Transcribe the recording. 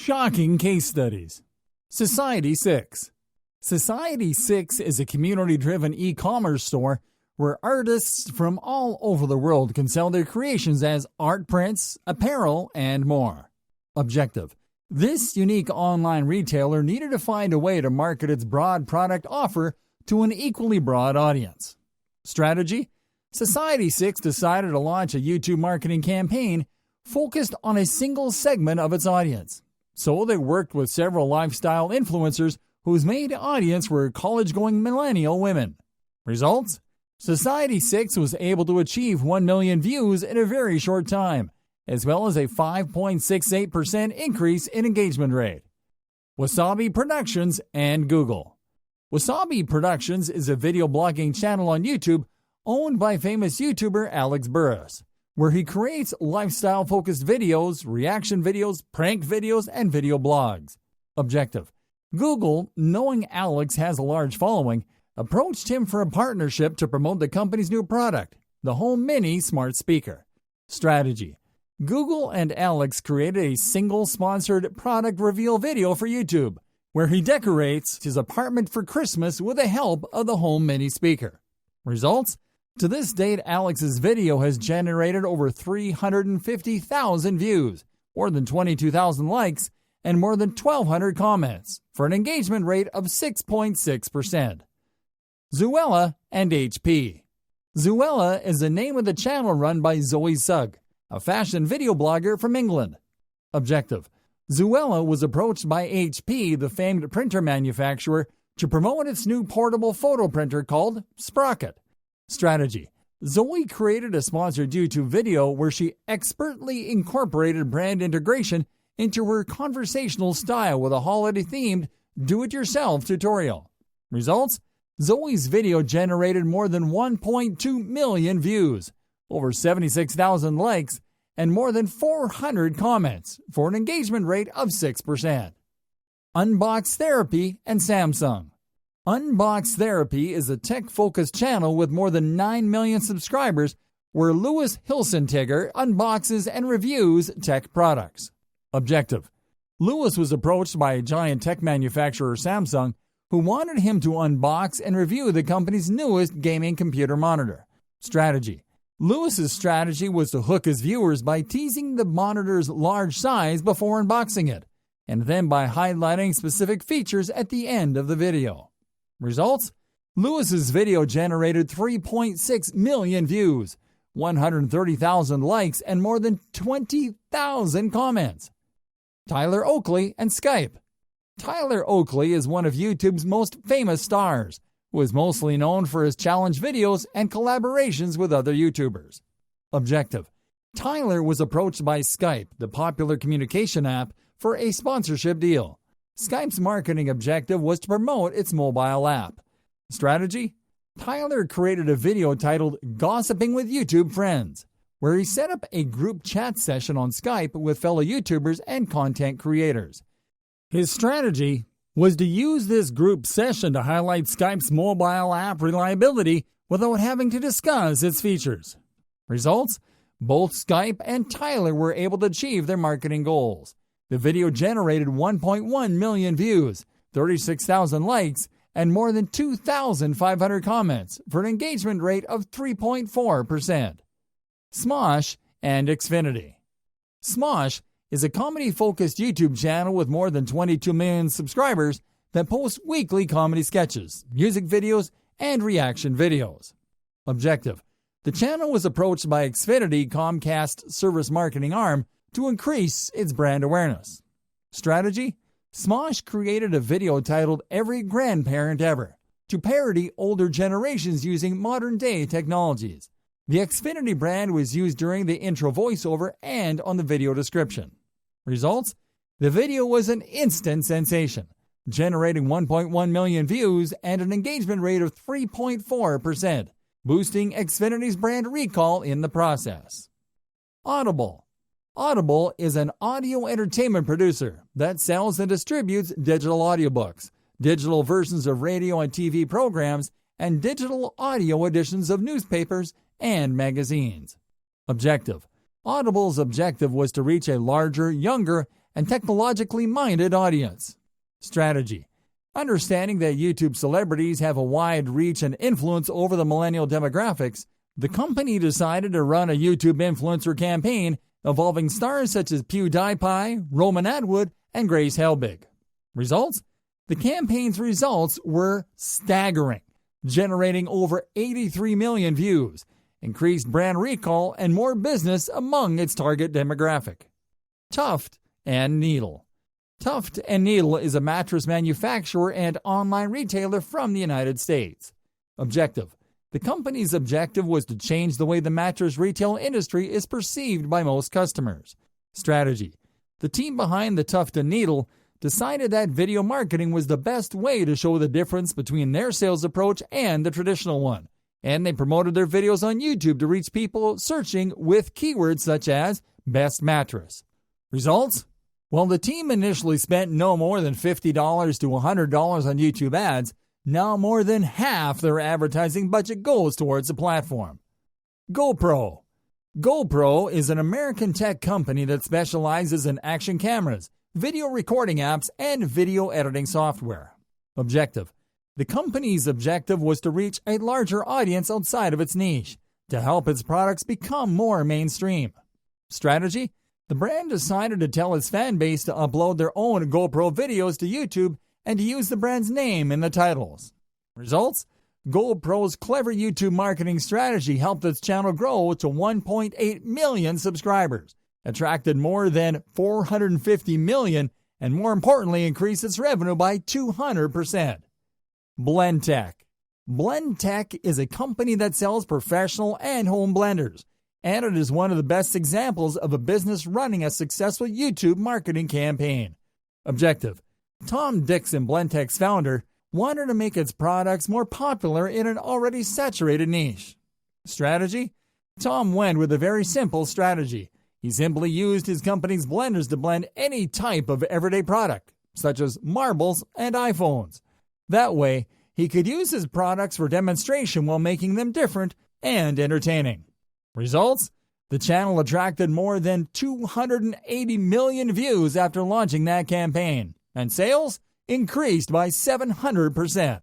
Shocking case studies. Society 6. Society 6 is a community-driven e-commerce store where artists from all over the world can sell their creations as art prints, apparel, and more. Objective: this unique online retailer needed to find a way to market its broad product offer to an equally broad audience. Strategy: Society 6 decided to launch a YouTube marketing campaign focused on a single segment of its audience. So they worked with several lifestyle influencers whose main audience were college-going millennial women. Results: Society 6 was able to achieve 1 million views in a very short time, as well as a 5.68% increase in engagement rate. Wasabi Productions and Google. Wasabi Productions is a video blogging channel on YouTube owned by famous YouTuber Alex Burris, where he creates lifestyle-focused videos, reaction videos, prank videos, and video blogs. Objective: Google, knowing Alex has a large following, approached him for a partnership to promote the company's new product, the Home Mini smart speaker. Strategy: Google and Alex created a single sponsored product reveal video for YouTube, where he decorates his apartment for Christmas with the help of the Home Mini speaker. Results: to this date, Alex's video has generated over 350,000 views, more than 22,000 likes, and more than 1,200 comments, for an engagement rate of 6.6%. Zoella and HP. Zoella is the name of the channel run by Zoe Sugg, a fashion video blogger from England. Objective: Zoella was approached by HP, the famed printer manufacturer, to promote its new portable photo printer called Sprocket. Strategy: Zoe created a sponsored YouTube video where she expertly incorporated brand integration into her conversational style with a holiday-themed do-it-yourself tutorial. Results: Zoe's video generated more than 1.2 million views, over 76,000 likes, and more than 400 comments, for an engagement rate of 6%. Unbox Therapy and Samsung. Unbox Therapy is a tech-focused channel with more than 9 million subscribers where Louis Hilsentigger unboxes and reviews tech products. Objective: Louis was approached by a giant tech manufacturer, Samsung, who wanted him to unbox and review the company's newest gaming computer monitor. Strategy: Louis's strategy was to hook his viewers by teasing the monitor's large size before unboxing it, and then by highlighting specific features at the end of the video. Results: Louis's video generated 3.6 million views, 130,000 likes, and more than 20,000 comments. Tyler Oakley and Skype. Tyler Oakley is one of YouTube's most famous stars, who is mostly known for his challenge videos and collaborations with other YouTubers. Objective: Tyler was approached by Skype, the popular communication app, for a sponsorship deal. Skype's marketing objective was to promote its mobile app. Strategy: Tyler created a video titled Gossiping with YouTube Friends, where he set up a group chat session on Skype with fellow YouTubers and content creators. His strategy was to use this group session to highlight Skype's mobile app reliability without having to discuss its features. Results: both Skype and Tyler were able to achieve their marketing goals. The video generated 1.1 million views, 36,000 likes, and more than 2,500 comments, for an engagement rate of 3.4%. Smosh and Xfinity. Smosh is a comedy-focused YouTube channel with more than 22 million subscribers that posts weekly comedy sketches, music videos, and reaction videos. Objective: the channel was approached by Xfinity, Comcast's service marketing arm, to increase its brand awareness. Strategy: Smosh created a video titled Every Grandparent Ever to parody older generations using modern-day technologies. The Xfinity brand was used during the intro voiceover and on the video description. Results: the video was an instant sensation, generating 1.1 million views and an engagement rate of 3.4%, boosting Xfinity's brand recall in the process. Audible. Audible is an audio entertainment producer that sells and distributes digital audiobooks, digital versions of radio and TV programs, and digital audio editions of newspapers and magazines. Objective: Audible's objective was to reach a larger, younger, and technologically minded audience. Strategy: understanding that YouTube celebrities have a wide reach and influence over the millennial demographics, the company decided to run a YouTube influencer campaign involving stars such as PewDiePie, Roman Atwood, and Grace Helbig. Results? The campaign's results were staggering, generating over 83 million views, increased brand recall, and more business among its target demographic. Tuft and Needle. Tuft & Needle is a mattress manufacturer and online retailer from the United States. Objective: the company's objective was to change the way the mattress retail industry is perceived by most customers. Strategy: the team behind the Tuft & Needle decided that video marketing was the best way to show the difference between their sales approach and the traditional one, and they promoted their videos on YouTube to reach people searching with keywords such as best mattress. Results? While the team initially spent no more than $50 to $100 on YouTube ads, now more than half their advertising budget goes towards the platform. GoPro. GoPro is an American tech company that specializes in action cameras, video recording apps, and video editing software. Objective: the company's objective was to reach a larger audience outside of its niche, to help its products become more mainstream. Strategy: the brand decided to tell its fan base to upload their own GoPro videos to YouTube and to use the brand's name in the titles. Results? GoPro's clever YouTube marketing strategy helped its channel grow to 1.8 million subscribers, attracted more than 450 million, and more importantly, increased its revenue by 200%. BlendTech. BlendTech is a company that sells professional and home blenders, and it is one of the best examples of a business running a successful YouTube marketing campaign. Objective: Tom Dixon, BlendTech's founder, wanted to make its products more popular in an already saturated niche. Strategy: Tom went with a very simple strategy. He simply used his company's blenders to blend any type of everyday product, such as marbles and iPhones. That way, he could use his products for demonstration while making them different and entertaining. Results? The channel attracted more than 280 million views after launching that campaign, and sales increased by 700%.